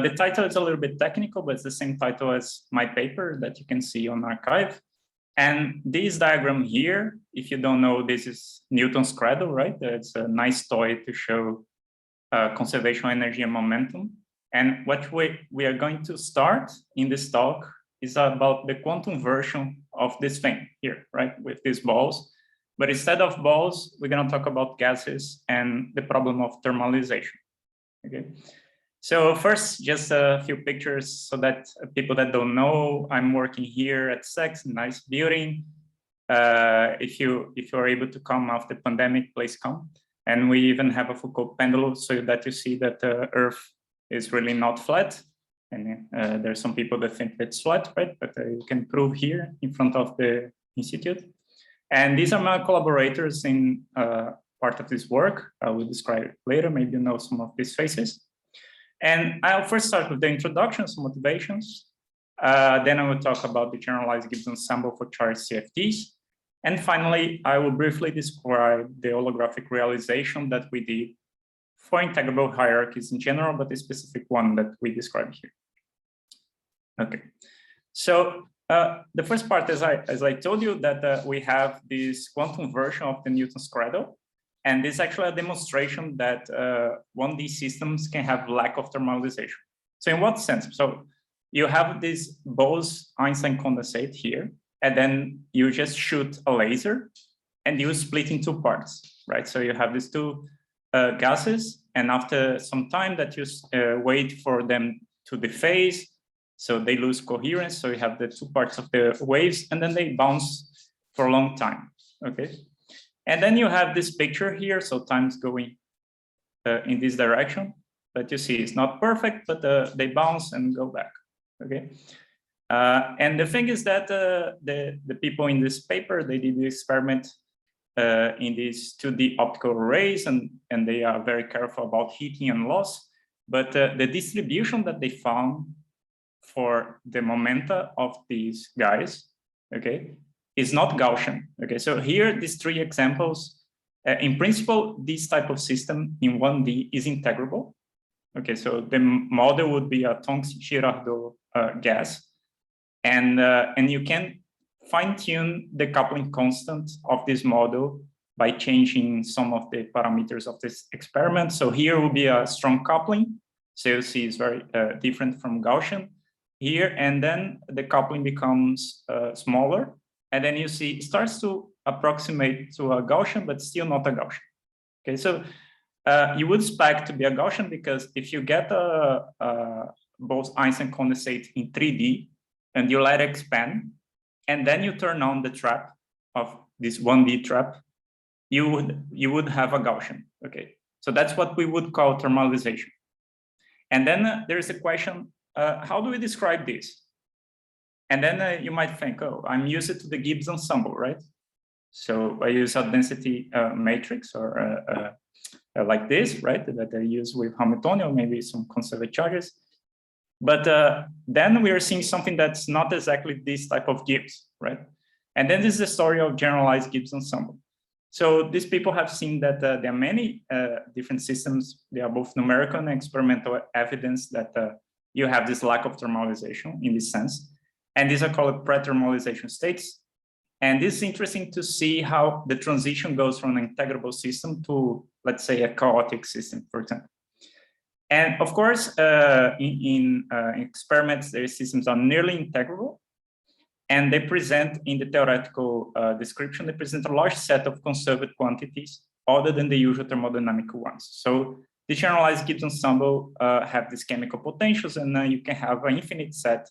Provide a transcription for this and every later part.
The title is a little bit technical, but it's the same title as my paper that you can see on arXiv. And this diagram here, if you don't know, this is Newton's cradle, right? It's a nice toy to show conservation of energy and momentum. And what we are going to start in this talk is about the quantum version of this thing here, right? With these balls. But instead of balls, we're going to talk about gases and the problem of thermalization. Okay. So first, just a few pictures so that people that don't know, I'm working here at Sept, nice building. If you are able to come after the pandemic, please come. And we even have a Foucault pendulum so that you see that the Earth is really not flat. And there's some people that think it's flat, right? But you can prove here in front of the institute. And these are my collaborators in part of this work. I will describe it later. Maybe you know some of these faces. And I'll first start with the introduction, some motivations. Then I will talk about the Generalized Gibbs Ensemble for charged CFTs. And finally, I will briefly describe the holographic realization that we did for integrable hierarchies in general, but the specific one that we describe here. Okay, so the first part, as I told you, that we have this quantum version of the Newton's cradle. And this is actually a demonstration that 1D systems can have lack of thermalization. So in what sense? So you have this Bose-Einstein condensate here, and then you just shoot a laser and you split in two parts, right? So you have these two gases, and after some time that you wait for them to dephase, so they lose coherence. So you have the two parts of the waves, and then they bounce for a long time, okay? And then you have this picture here, so time's going in this direction, but you see it's not perfect, but they bounce and go back, okay? And the thing is that the people in this paper, they did the experiment in these 2D optical arrays, and they are very careful about heating and loss, but the distribution that they found for the momenta of these guys, okay, is not Gaussian. Okay, so here, these three examples, in principle, this type of system in 1D is integrable. Okay, so the model would be a Tonks-Girardot gas, and you can fine-tune the coupling constant of this model by changing some of the parameters of this experiment. So here will be a strong coupling. So you see it's very different from Gaussian here, and then the coupling becomes smaller. And then you see it starts to approximate to a Gaussian, but still not a Gaussian. Okay, so you would expect to be a Gaussian because if you get a Bose-Einstein condensate in 3D and you let it expand, and then you turn on the trap of this 1D trap, you would have a Gaussian. Okay, so that's what we would call thermalization. And then there is a question: how do we describe this? And then you might think, oh, I'm used to the Gibbs ensemble, right? So I use a density matrix or like this, right? That I use with Hamiltonian, maybe some conserved charges. But then we are seeing something that's not exactly this type of Gibbs, right? And then this is the story of Generalized Gibbs Ensemble. So these people have seen that there are many different systems. They are both numerical and experimental evidence that you have this lack of thermalization in this sense. And these are called pre-thermalization states. And this is interesting to see how the transition goes from an integrable system to, let's say, a chaotic system, for example. And of course, in experiments, their systems are nearly integrable. And they present, in the theoretical description, they present a large set of conserved quantities other than the usual thermodynamic ones. So the generalized Gibbs ensemble have these chemical potentials, and you can have an infinite set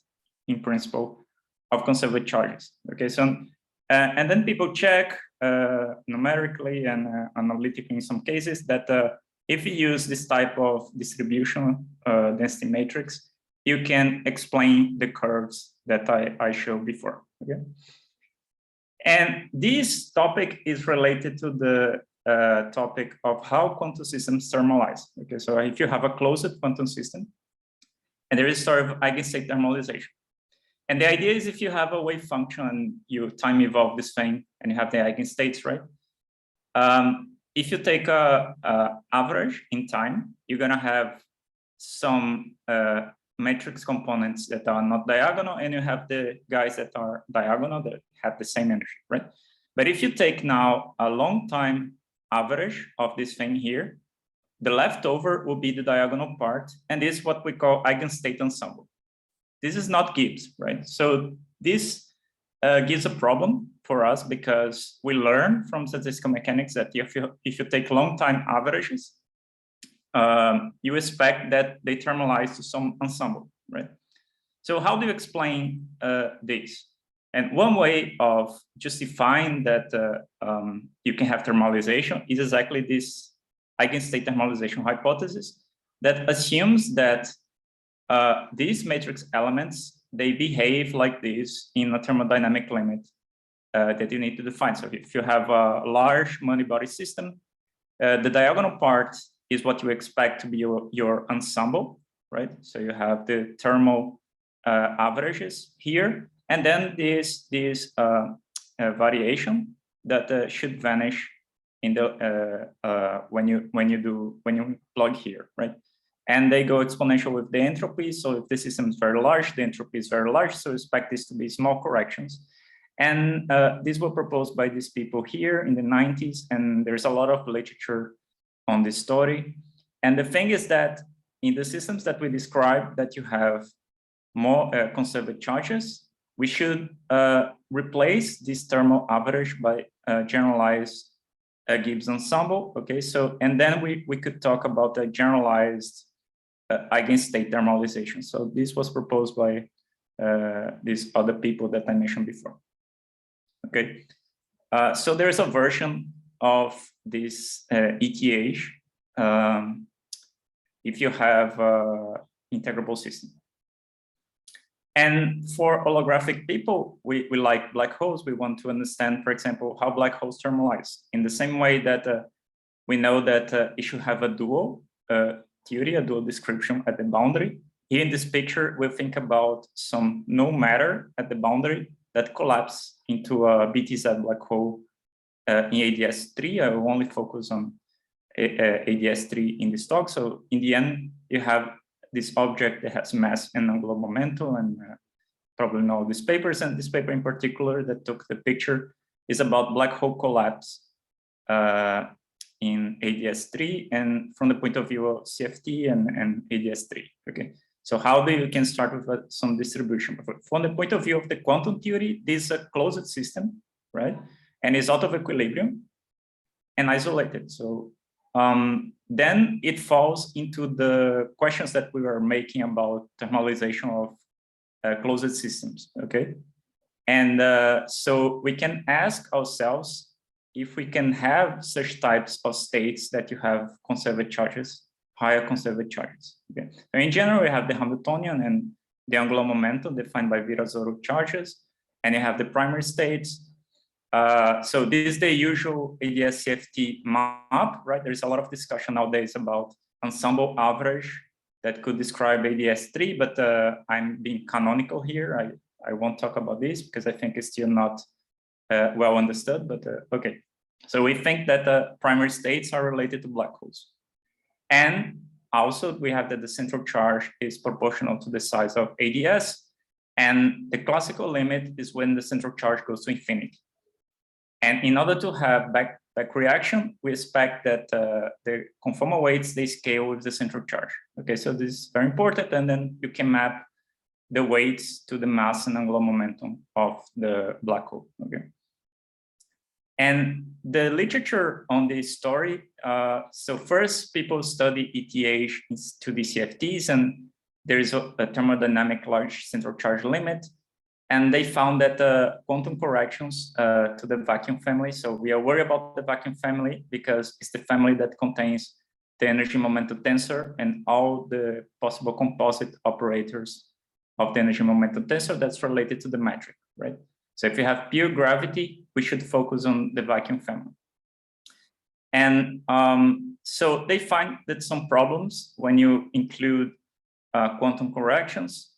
in principle of conserved charges. Okay, so and then people check numerically and analytically in some cases that if you use this type of distribution density matrix, you can explain the curves that I showed before. Okay, and this topic is related to the topic of how quantum systems thermalize. Okay, so if you have a closed quantum system, and there is sort of eigenstate thermalization. And the idea is if you have a wave function and you time evolve this thing and you have the eigenstates, right? If you take a average in time, you're gonna have some matrix components that are not diagonal, and you have the guys that are diagonal that have the same energy, right? But if you take now a long time average of this thing here, the leftover will be the diagonal part, and this is what we call Eigenstate Ensemble. This is not Gibbs, right? So this gives a problem for us because we learn from statistical mechanics that if you take long time averages, you expect that they thermalize to some ensemble, right? So how do you explain this? And one way of justifying that you can have thermalization is exactly this Eigenstate Thermalization Hypothesis that assumes that these matrix elements, they behave like this in a thermodynamic limit that you need to define. So if you have a large money-body system, the diagonal part is what you expect to be your ensemble, right? So you have the thermal averages here, and then this variation that should vanish in the when you plug here, right? And they go exponential with the entropy. So if the system is very large, the entropy is very large. So expect this to be small corrections. And these were proposed by these people here in the 90s, and there's a lot of literature on this story. And the thing is that in the systems that we describe that you have more conserved charges, we should replace this thermal average by generalized Gibbs ensemble. Okay, so and then we could talk about the generalized eigenstate thermalization. So this was proposed by these other people that I mentioned before. Okay, so there's a version of this ETH if you have integrable system. And for holographic people, we like black holes. We want to understand, for example, how black holes thermalize in the same way that we know that it should have a dual theory, a dual description at the boundary. Here in this picture, we'll think about some no matter at the boundary that collapse into a BTZ black hole in ADS3. I will only focus on ADS3 in this talk. So in the end, you have this object that has mass and angular momentum, and probably know these papers. And this paper in particular that took the picture is about black hole collapse in ADS3 and from the point of view of CFT and ADS3. Okay, so how do you can start with some distribution? From the point of view of the quantum theory, this is a closed system, right? And is out of equilibrium and isolated. So then it falls into the questions that we were making about thermalization of closed systems, okay? And so we can ask ourselves if we can have such types of states that you have conserved charges, higher conserved charges, okay? So in general, we have the Hamiltonian and the angular momentum defined by Virasoro charges, and you have the primary states. So this is the usual ADS CFT map, right? There's a lot of discussion nowadays about ensemble average that could describe ADS3, but I'm being canonical here. I won't talk about this because I think it's still not well understood, but okay. So we think that the primary states are related to black holes. And also we have that the central charge is proportional to the size of ADS. And the classical limit is when the central charge goes to infinity. And in order to have back reaction, we expect that the conformal weights, they scale with the central charge. Okay, so this is very important. And then you can map the weights to the mass and angular momentum of the black hole. Okay. And the literature on this story, so first people study ETH to the CFTs, and there is a thermodynamic large central charge limit. And they found that quantum corrections to the vacuum family. So we are worried about the vacuum family because it's the family that contains the energy momentum tensor and all the possible composite operators of the energy momentum tensor that's related to the metric, right? So if you have pure gravity, we should focus on the vacuum family. And so they find that some problems when you include quantum corrections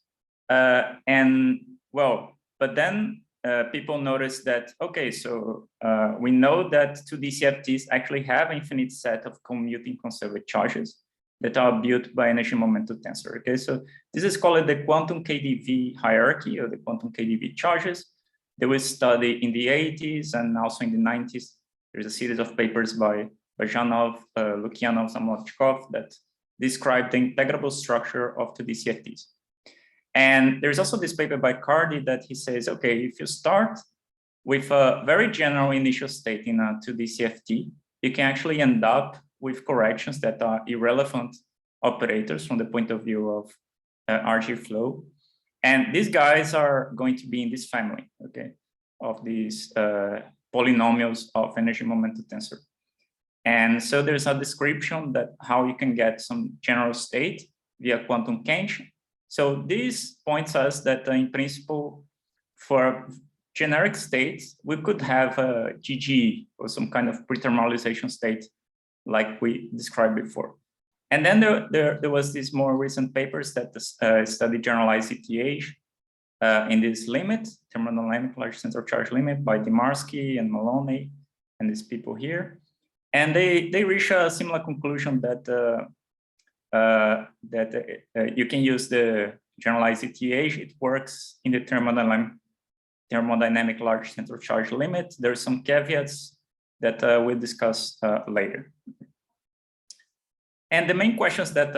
well, but then people notice that, okay, so we know that 2D CFTs actually have an infinite set of commuting conserved charges. that are built by energy momentum tensor. Okay, so this is called the quantum KdV hierarchy, or the quantum KdV charges. They were studied in the 80s and also in the 90s. There's a series of papers by Bajanov, Lukyanov, Zamotchkov that describe the integrable structure of 2D CFTs. And there's also this paper by Cardy that he says, okay, if you start with a very general initial state in a 2D CFT, you can actually end up with corrections that are irrelevant operators from the point of view of RG flow. And these guys are going to be in this family, okay, of these polynomials of energy momentum tensor. And so there's a description that how you can get some general state via quantum Kenshin. So this points us that in principle, for generic states, we could have a GGE or some kind of pre-thermalization state like we described before. And then there was these more recent papers that study generalized ETH in this limit, thermodynamic large central charge limit by Demarsky and Maloney and these people here. And they reach a similar conclusion that you can use the generalized ETH. It works in the thermodynamic large central charge limit. There's some caveats that we'll discuss later. And the main questions that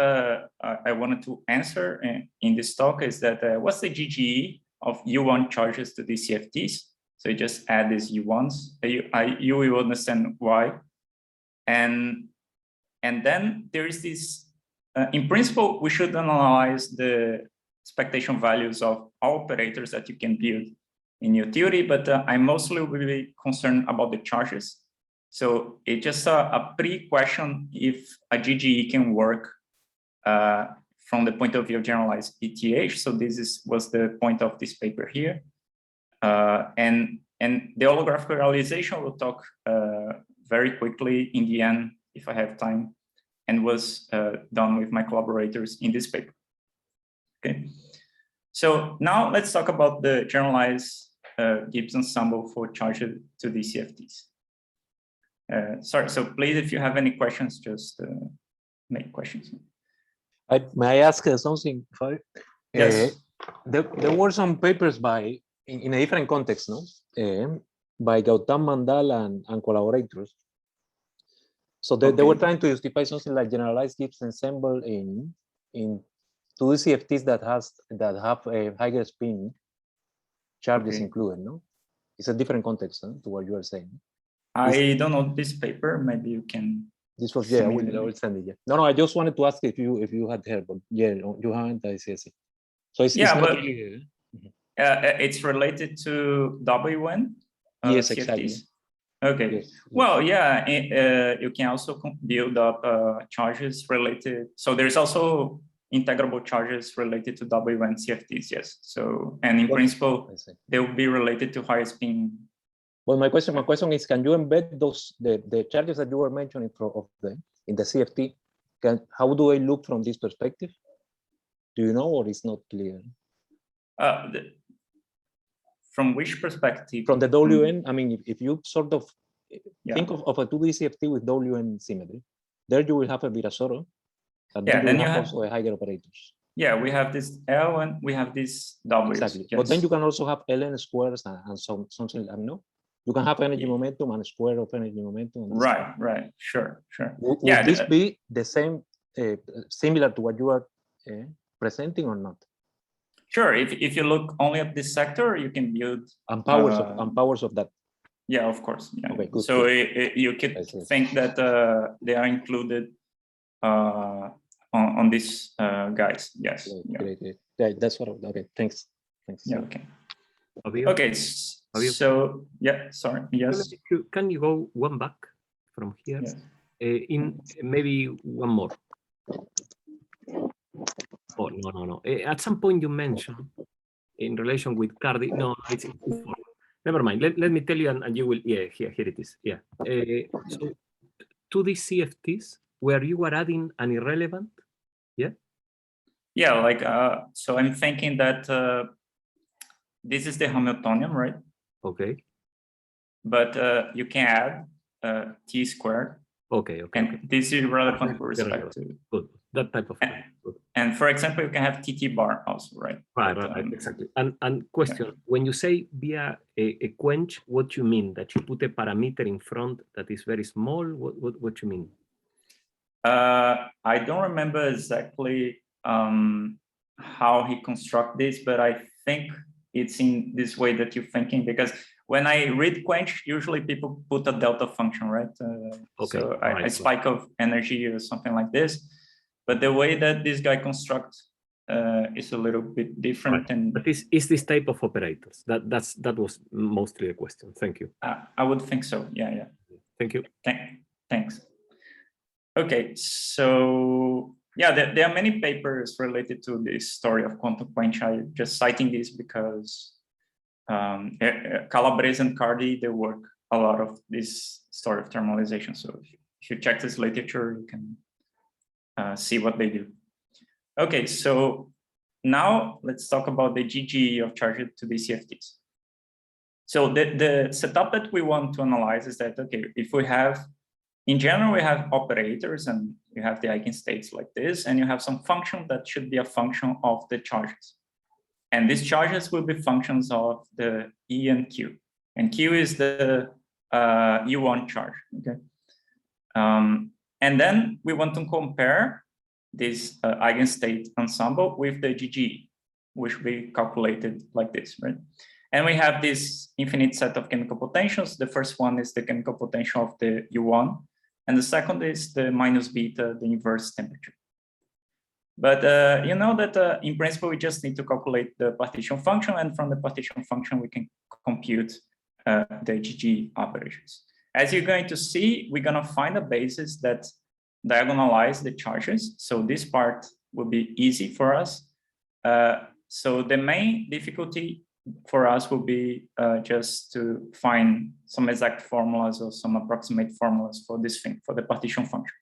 I wanted to answer in this talk is that what's the GGE of U1 charges to these CFTs? So you just add these U1s. You will understand why. And then there is this, in principle, we should analyze the expectation values of all operators that you can build in your theory, but I mostly will be concerned about the charges. So it's just a pre-question if a GGE can work from the point of view of generalized ETH. So this was the point of this paper here. And the holographic realization we'll talk very quickly in the end, if I have time, and was done with my collaborators in this paper. Okay. So now let's talk about the generalized Gibbs ensemble for charged 2D CFTs. Sorry, so please, if you have any questions, just make questions. May I ask something, Fábio? Yes. There were some papers by, in a different context, no? By Gautam Mandal and collaborators. So they were trying to justify something like generalized Gibbs ensemble in 2D CFTs that have a higher spin charges included, no? It's a different context to what you are saying. I don't know this paper. Maybe you can. This was, yeah, I will send it. Yeah. No, I just wanted to ask if you had heard, but yeah, you haven't. I see. So it's yeah, it's but really, it's related to WN. Yes, CFTs. exactly. Okay. Yes. Well, yeah, you can also build up charges related. So there's also integrable charges related to WN CFTs. Yes. So and in principle, they will be related to higher spin. Well, my question is, can you embed those the charges that you were mentioning in the CFT? How do they look from this perspective? Do you know, or it's not clear? From which perspective? From the WN. I mean, if you sort of think of a 2D CFT with WN symmetry, there you will have a Virasoro, and then you have also a higher operators. Yeah, we have this L and we have this W. Exactly. Yes. But then you can also have ln squares and something like no. You can have energy momentum and square of energy momentum. Right. Sure. Would this be the same, similar to what you are presenting or not? Sure. If you look only at this sector, you can build powers of that. Yeah, of course. Yeah. Okay, good. So you could think that they are included on these guys. Yes. Great. Yeah, that's what. Okay. Thanks. Yeah. Okay. Okay. So yeah, sorry. Yes. Can you go one back from here? Yes. In maybe one more. Oh no. At some point you mentioned in relation with Cardy. No, it's never mind. Let me tell you, and you will. Yeah, here it is. Yeah. So to these CFTs where you were adding an irrelevant. Yeah. Yeah, like so I'm thinking that this is the Hamiltonian, right? Okay. But you can add t squared. Okay. And this is relevant with respect to. Good. That type of. And for example, you can have TT bar also, right? Right, exactly. And question, when you say via a quench, what you mean? That you put a parameter in front that is very small? What you mean? I don't remember exactly how he construct this, but I think it's in this way that you're thinking, because when I read quench, usually people put a delta function, right? Okay. So a spike of energy or something like this. But the way that this guy constructs is a little bit different. Right. But is this type of operators? That was mostly the question. Thank you. I would think so. Yeah. Thank you. Thanks. Okay, so yeah, there are many papers related to this story of quantum quench. I'm just citing this because Calabrese and Cardy, they work a lot of this story of thermalization. So if you check this literature, you can see what they do. Okay, so now let's talk about the GGE of charges to the CFTs. So the setup that we want to analyze is that, okay, if we have, in general, we have operators and you have the eigenstates like this, and you have some function that should be a function of the charges. And these charges will be functions of the E and Q. And Q is the U1 charge, okay? And then we want to compare this eigenstate ensemble with the GGE, which we calculated like this, right? And we have this infinite set of chemical potentials. The first one is the chemical potential of the U1, and the second is the minus beta, the inverse temperature. But you know that in principle, we just need to calculate the partition function, and from the partition function, we can compute the GGE operations. As you're going to see, we're going to find a basis that diagonalize the charges. So this part will be easy for us. So the main difficulty for us will be just to find some exact formulas or some approximate formulas for this thing, for the partition function.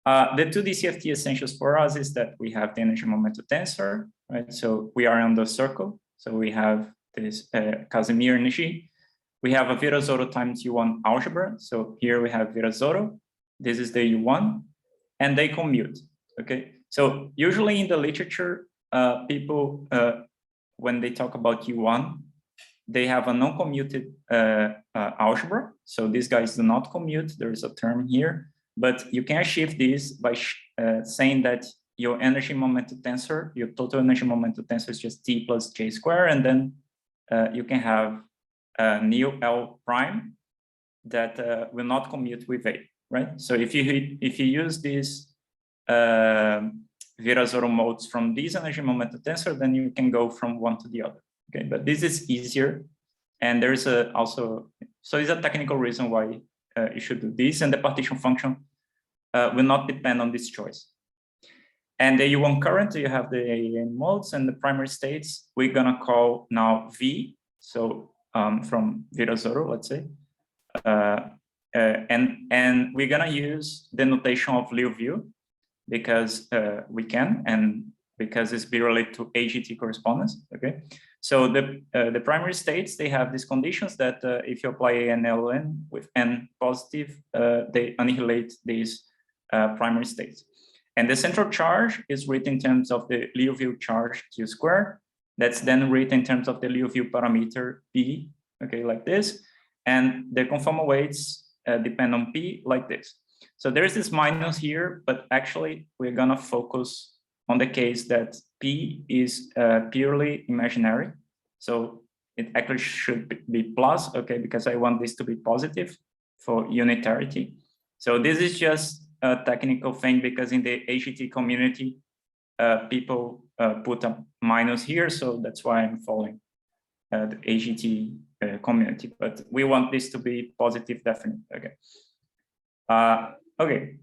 The 2D CFT essentials for us is that we have the energy momentum tensor, right? So we are on the circle. So we have this Casimir energy. We have a Virasoro times U1 algebra. So here we have Virasoro. This is the U1, and they commute, okay? So usually in the literature, people, when they talk about U1, they have a non-commuted algebra. So these guys do not commute. There is a term here, but you can achieve this by saying that your energy momentum tensor, your total energy momentum tensor is just T plus J square, and then you can have nu L prime that will not commute with A, right? So if you use these Virasoro modes from this energy momentum tensor, then you can go from one to the other. Okay, but this is easier, and there is also so it's a technical reason why you should do this, and the partition function will not depend on this choice. And the U1 current, you have the AN modes, and the primary states we're gonna call now V. So from Virasoro, let's say, and we're gonna use the notation of Liouville, because we can, and because it's be related to AGT correspondence, okay? So the primary states, they have these conditions that if you apply an LN with N positive, they annihilate these primary states. And the central charge is written in terms of the Liouville charge Q squared. That's then written in terms of the Liouville parameter P, okay, like this. And the conformal weights depend on P like this. So there is this minus here, but actually we're gonna focus on the case that P is purely imaginary. So it actually should be plus, okay, because I want this to be positive for unitarity. So this is just a technical thing, because in the AGT community, people put a minus here. So that's why I'm following the AGT community, but we want this to be positive definite, okay. Okay,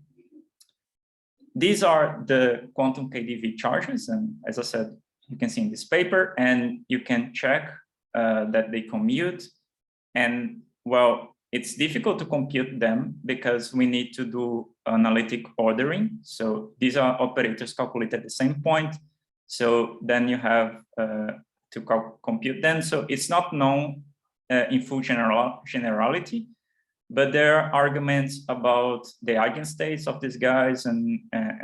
these are the quantum KdV charges, and as I said, you can see in this paper, and you can check that they commute. And well, it's difficult to compute them because we need to do analytic ordering. So these are operators calculated at the same point. So then you have to compute them. So it's not known in full generality, but there are arguments about the eigenstates of these guys, and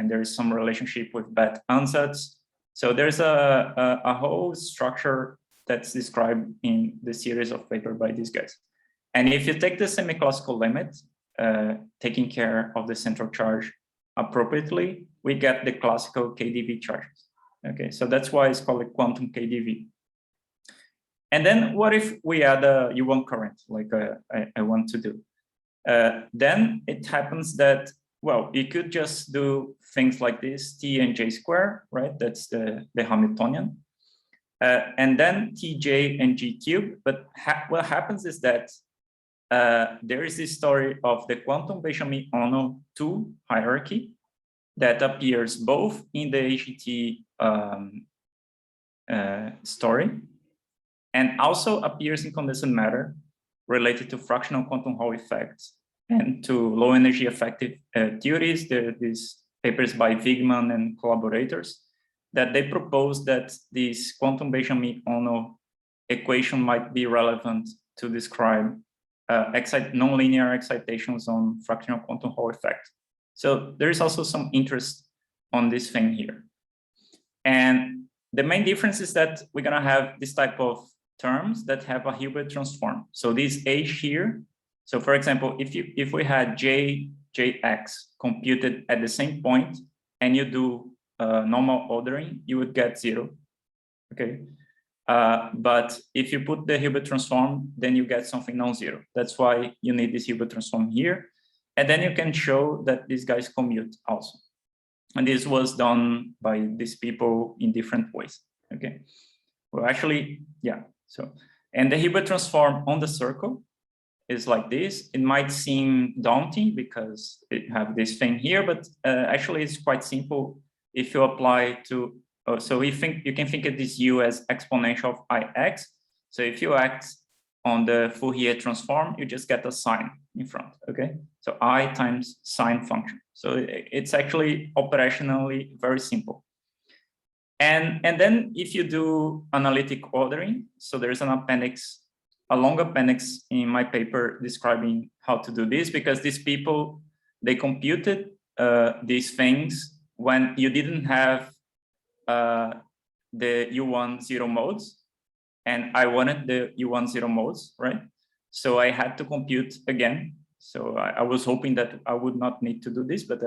there is some relationship with bad ansatz. So there's a whole structure that's described in the series of paper by these guys. And if you take the semi-classical limit, taking care of the central charge appropriately, we get the classical KdV charges. Okay, so that's why it's called a quantum KdV. And then what if we add a U1 current, like I want to do? Then it happens that, well, you could just do things like this, T and J square, right? That's the Hamiltonian. And then Tj and G cube. But what happens is that there is this story of the quantum Benjamin-Ono 2 hierarchy that appears both in the AGT story and also appears in condensed matter related to fractional quantum Hall effects and to low energy effective theories. There are these papers by Wigman and collaborators that they propose that this quantum Benjamin-Ono equation might be relevant to describe nonlinear excitations on fractional quantum Hall effect. So there is also some interest on this thing here. And the main difference is that we're gonna have this type of terms that have a Hilbert transform. So this H here, so for example, if we had Jx computed at the same point and you do normal ordering, you would get 0, okay? But if you put the Hilbert transform, then you get something non-zero. That's why you need this Hilbert transform here. And then you can show that these guys commute also. And this was done by these people in different ways, okay? Well, actually, yeah, so, and the Hilbert transform on the circle is like this. It might seem daunting because it have this thing here, but actually it's quite simple if you apply to, so you can think of this U as exponential of Ix. So if you act on the Fourier transform, you just get a sign in front, okay? So I times sine function. So it's actually operationally very simple. And then if you do analytic ordering, so there's an appendix, a long appendix in my paper describing how to do this, because these people, they computed these things when you didn't have the U1 zero modes, and I wanted the U1 zero modes, right? So I had to compute again. So I was hoping that I would not need to do this, but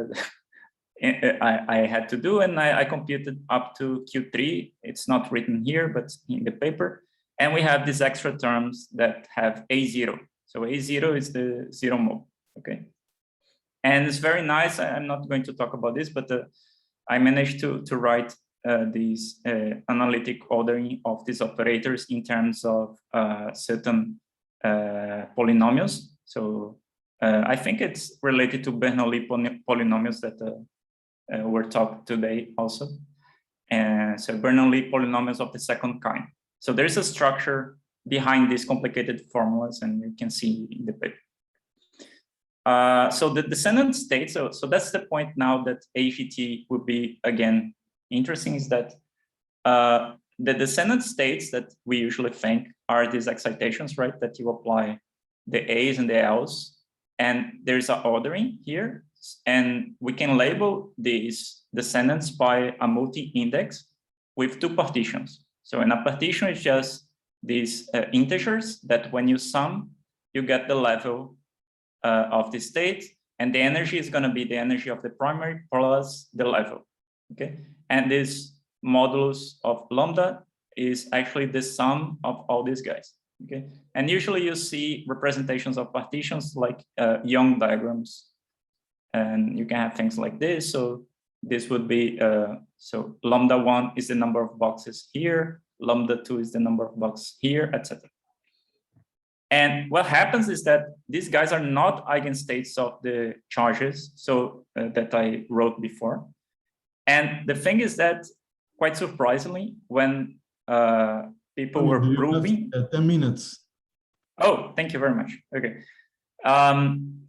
I had to do, and I computed up to Q3. It's not written here, but in the paper. And we have these extra terms that have A0. So A0 is the zero mode, okay? And it's very nice. I'm not going to talk about this, but I managed to write these analytic ordering of these operators in terms of certain polynomials. So I think it's related to Bernoulli polynomials that were talked today also. And so Bernoulli polynomials of the second kind. So there's a structure behind these complicated formulas, and you can see in the paper. So the descendant state, so that's the point now that AGT would be, again, interesting, is that the descendant states that we usually think are these excitations, right? That you apply the A's and the L's, and there's an ordering here, and we can label these descendants by a multi-index with two partitions. So in a partition is just these integers that when you sum, you get the level of the state, and the energy is going to be the energy of the primary plus the level, okay? And this modulus of lambda is actually the sum of all these guys, okay? And usually you see representations of partitions like Young diagrams, and you can have things like this. So this would be, so lambda 1 is the number of boxes here, lambda 2 is the number of boxes here, etc. And what happens is that these guys are not eigenstates of the charges, so that I wrote before. And the thing is that, quite surprisingly, when people were proving— 10 minutes. Oh, thank you very much. Okay.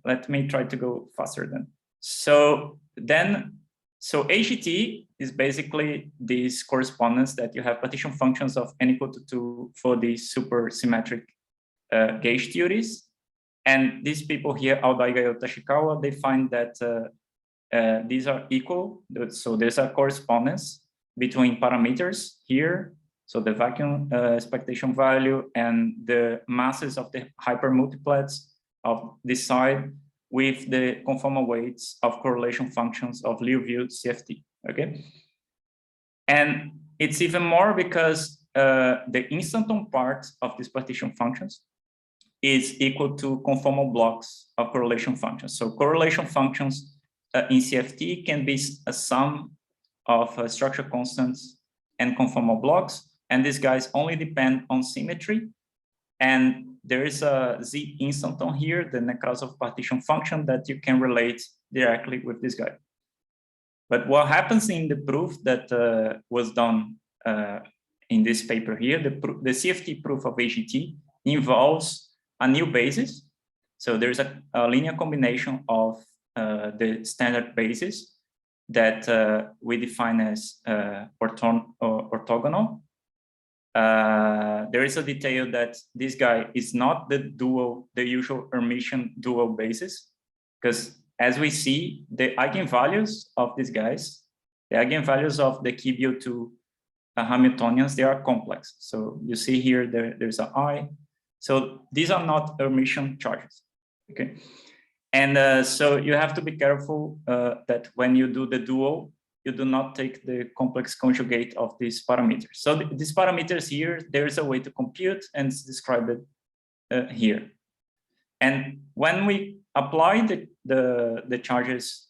Let me try to go faster then. So AGT is basically this correspondence that you have partition functions of n equal to 2 for these supersymmetric gauge theories. And these people here, Aldaiga and Tashikawa, they find that these are equal. So there's a correspondence between parameters here. So the vacuum expectation value and the masses of the hypermultiplets of this side with the conformal weights of correlation functions of Liouville CFT, okay? And it's even more because the instanton part of these partition functions is equal to conformal blocks of correlation functions. So correlation functions in CFT can be a sum of structure constants and conformal blocks. And these guys only depend on symmetry. And there is a Z instanton here, the Nekrasov partition function, that you can relate directly with this guy. But what happens in the proof that was done in this paper here, the CFT proof of AGT involves a new basis. So there's a linear combination of the standard basis that we define as orthogonal. There is a detail that this guy is not the usual Hermitian dual basis, because as we see, the eigenvalues of these guys, the eigenvalues of the Kibio2 Hamiltonians, they are complex. So you see here, there's an I. So these are not Hermitian charges, okay? And so you have to be careful that when you do the dual, you do not take the complex conjugate of these parameters. So these parameters here, there is a way to compute, and it's described here. And when we apply the charges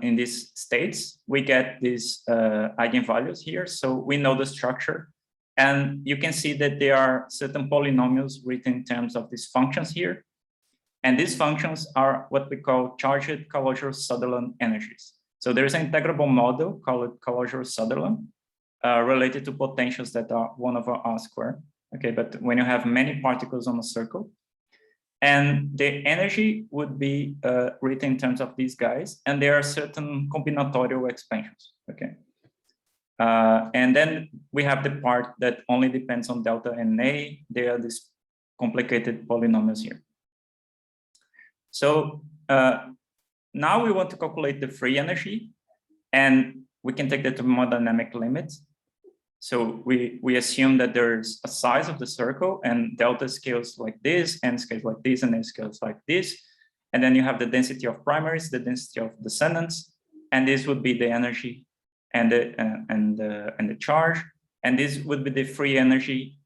in these states, we get these eigenvalues here. So we know the structure, and you can see that there are certain polynomials written in terms of these functions here. And these functions are what we call charged Calogero-Sutherland energies. So there's an integrable model called Calogero-Sutherland related to potentials that are 1 over R squared. Okay, but when you have many particles on a circle, and the energy would be written in terms of these guys, and there are certain combinatorial expansions. Okay, and then we have the part that only depends on delta and A. They are these complicated polynomials here. So now we want to calculate the free energy, and we can take the thermodynamic limits. So we assume that there's a size of the circle, and delta scales like this, n scales like this, and n scales like this. And then you have the density of primaries, the density of descendants, and this would be the energy and the charge. And this would be the free energy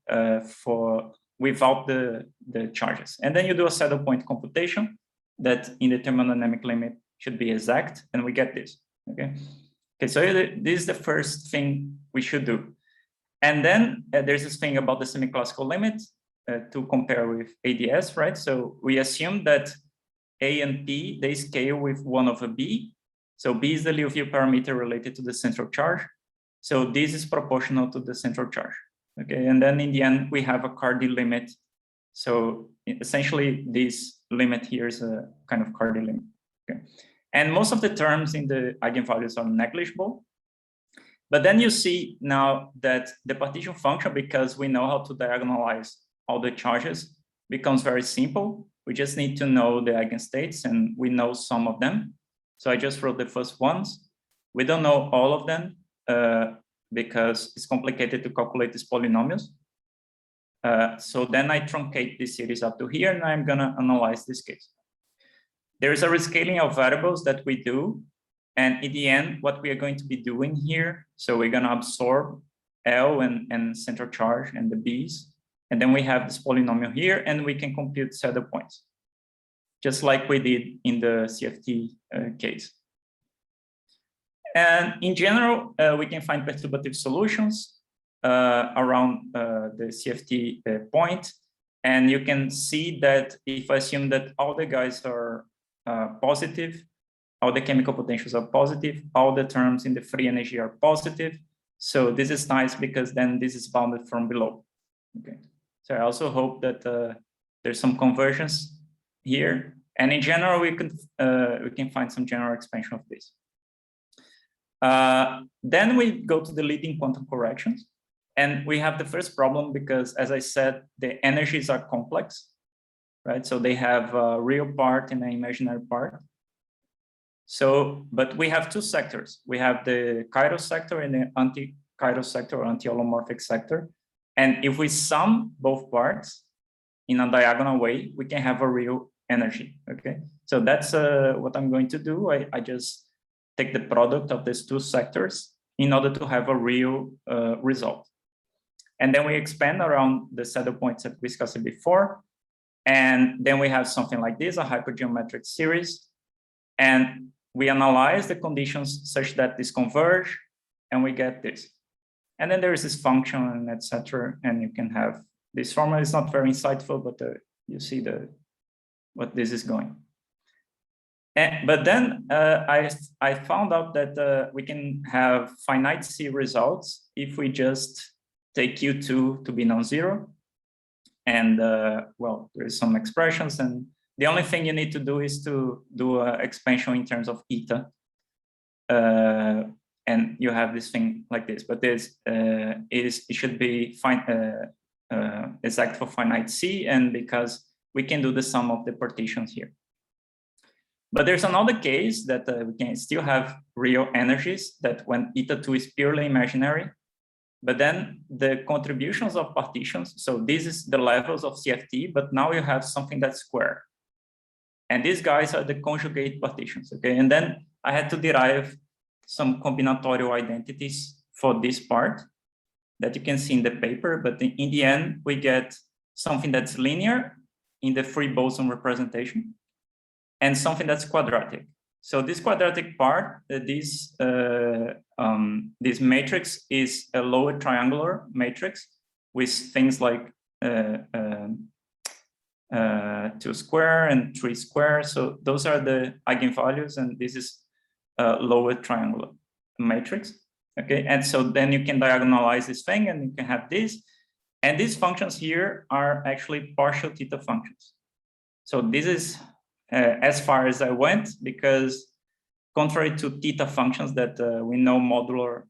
without the charges. And then you do a saddle point computation that in the thermodynamic limit should be exact, and we get this. Okay, so this is the first thing we should do. And then there's this thing about the semi-classical limit to compare with ADS, right? So we assume that A and P, they scale with 1 over B. So B is the Liouville parameter related to the central charge. So this is proportional to the central charge. Okay, and then in the end, we have a Cardy limit. So essentially, this limit here is a kind of Cardy limit. Okay, and most of the terms in the eigenvalues are negligible. But then you see now that the partition function, because we know how to diagonalize all the charges, becomes very simple. We just need to know the eigenstates, and we know some of them. So I just wrote the first ones. We don't know all of them because it's complicated to calculate these polynomials. So then I truncate this series up to here, and I'm gonna analyze this case. There is a rescaling of variables that we do. And in the end, what we are going to be doing here, so we're gonna absorb L and central charge and the B's. And then we have this polynomial here, and we can compute saddle points, just like we did in the CFT case. And in general, we can find perturbative solutions around the CFT point. And you can see that if I assume that all the guys are positive, all the chemical potentials are positive, all the terms in the free energy are positive. So this is nice because then this is bounded from below. Okay. So I also hope that there's some convergence here. And in general, we can find some general expansion of this. Then we go to the leading quantum corrections. And we have the first problem because, as I said, the energies are complex. right? So they have a real part and an imaginary part. So, but we have two sectors. We have the chiral sector and the anti-chiral sector or anti-holomorphic sector. And if we sum both parts in a diagonal way, we can have a real energy, okay? So that's what I'm going to do. I just take the product of these two sectors in order to have a real result. And then we expand around the saddle points that we discussed before. And then we have something like this, a hypergeometric series. And we analyze the conditions such that this converge, and we get this. And then there is this function and etc. And you can have this formula. Is not very insightful, but you see what this is going. But then I found out that we can have finite C results if we just take Q2 to be non-zero. And well, there's some expressions, and the only thing you need to do is to do an expansion in terms of eta. And you have this thing like this, but it should be exact for finite C, and because we can do the sum of the partitions here. But there's another case that we can still have real energies, that when eta2 is purely imaginary, but then the contributions of partitions, so this is the levels of CFT, but now you have something that's square. And these guys are the conjugate partitions, okay? And then I had to derive some combinatorial identities for this part that you can see in the paper, but in the end, we get something that's linear in the free boson representation and something that's quadratic. So this quadratic part, this matrix is a lower triangular matrix with things like 2 square and 3 square. So those are the eigenvalues, and this is a lower triangular matrix. Okay, and so then you can diagonalize this thing and you can have this. And these functions here are actually partial theta functions. So this is as far as I went, because contrary to theta functions that we know modular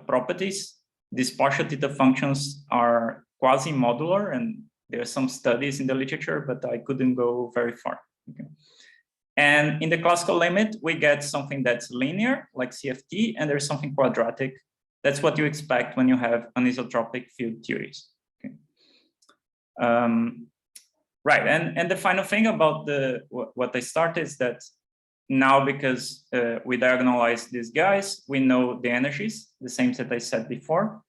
properties, these partial theta functions are quasi-modular, and there are some studies in the literature, but I couldn't go very far. Okay. And in the classical limit, we get something that's linear, like CFT, and there's something quadratic. That's what you expect when you have anisotropic field theories. Okay. Right, and the final thing about what I started is that now, because we diagonalize these guys, we know the energies, the same that I said before.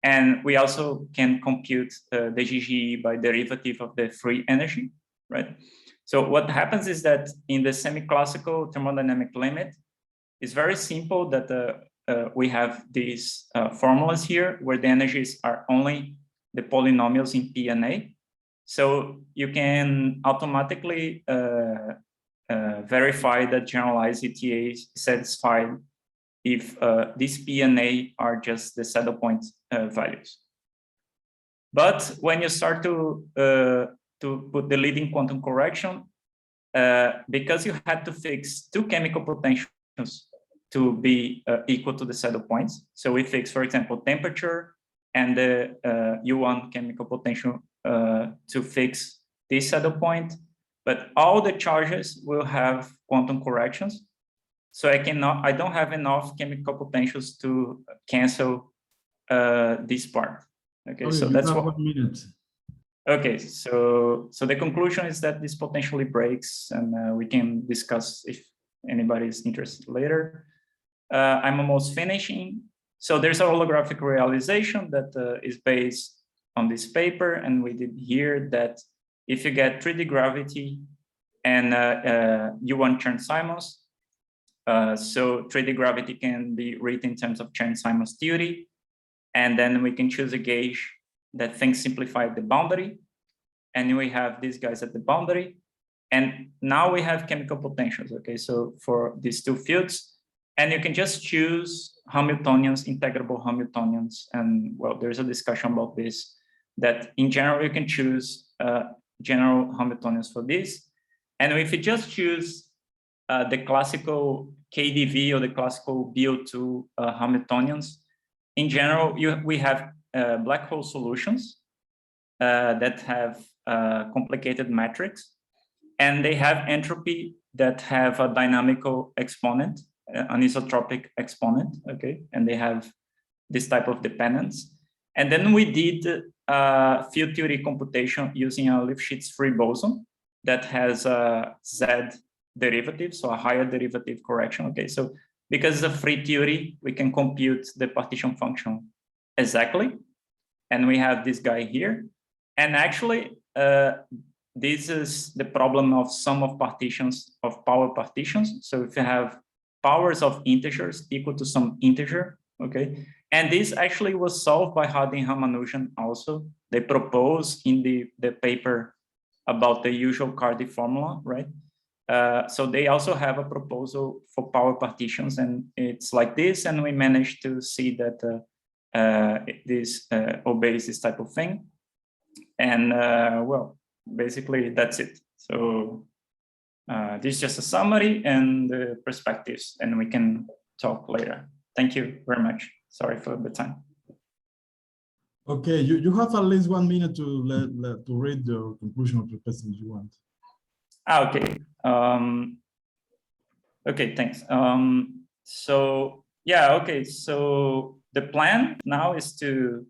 And we also can compute the GGE by derivative of the free energy, right? So what happens is that in the semi-classical thermodynamic limit, it's very simple that we have these formulas here where the energies are only the polynomials in P and A. So you can automatically verify that generalized ETA is satisfied if these P and A are just the saddle point values. But when you start to put the leading quantum correction, because you had to fix two chemical potentials to be equal to the saddle points. So we fix, for example, temperature and the U1 chemical potential to fix this saddle point, but all the charges will have quantum corrections. So I don't have enough chemical potentials to cancel this part. Okay, oh, so that's what. 1 minute. Okay, so the conclusion is that this potentially breaks, and we can discuss if anybody is interested later. I'm almost finishing. So there's a holographic realization that is based on this paper, and we did here that if you get 3D gravity and U1 Chern-Simons, so 3D gravity can be written in terms of Chern-Simons theory, and then we can choose a gauge that things simplify the boundary, and we have these guys at the boundary, and now we have chemical potentials. Okay, so for these two fields, and you can just choose Hamiltonians, integrable Hamiltonians, and well, there's a discussion about this, that in general you can choose general Hamiltonians for this, and if you just choose the classical KdV or the classical BO2 Hamiltonians, in general we have black hole solutions, that have complicated metrics, and they have entropy that have a dynamical exponent, anisotropic exponent, okay? And they have this type of dependence. And then we did field theory computation using a Lifshitz free boson that has a Z derivative, so a higher derivative correction, okay? So because it's a free theory, we can compute the partition function exactly. And we have this guy here. And actually, this is the problem of sum of partitions, of power partitions. So if you have powers of integers equal to some integer, okay? And this actually was solved by Hardy and Ramanujan also. They propose in the paper about the usual Cardy formula, right? So they also have a proposal for power partitions, and it's like this, and we managed to see that this obeys this type of thing. And well, basically that's it. So this is just a summary and the perspectives, and we can talk later. Thank you very much. Sorry for the time. Okay, you have at least 1 minute to read the conclusion of the question if you want. Okay. Okay, thanks. So yeah, okay. So the plan now is to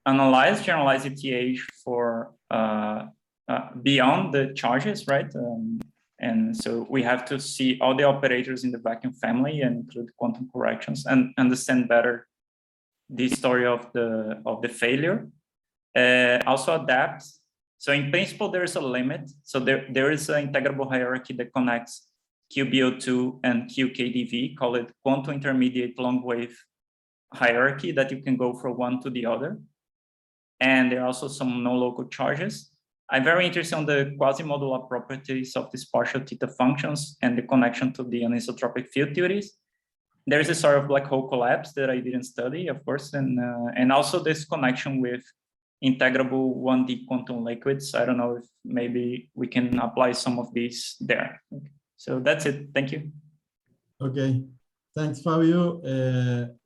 analyze generalized ETH for beyond the charges, right? And so we have to see all the operators in the vacuum family and include quantum corrections and understand better the story of the failure. Also adapt. So in principle, there is a limit. So there is an integrable hierarchy that connects QBO2 and QKDV, call it quantum intermediate long wave hierarchy, that you can go from one to the other. And there are also some no-local charges. I'm very interested in the quasi-modular properties of these partial theta functions and the connection to the anisotropic field theories. There's a sort of black hole collapse that I didn't study, of course, and also this connection with integrable 1D quantum liquids. I don't know if maybe we can apply some of these there. So that's it. Thank you. Okay. Thanks, Fábio.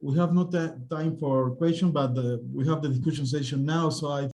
We have no time for questions, but we have the discussion session now, so I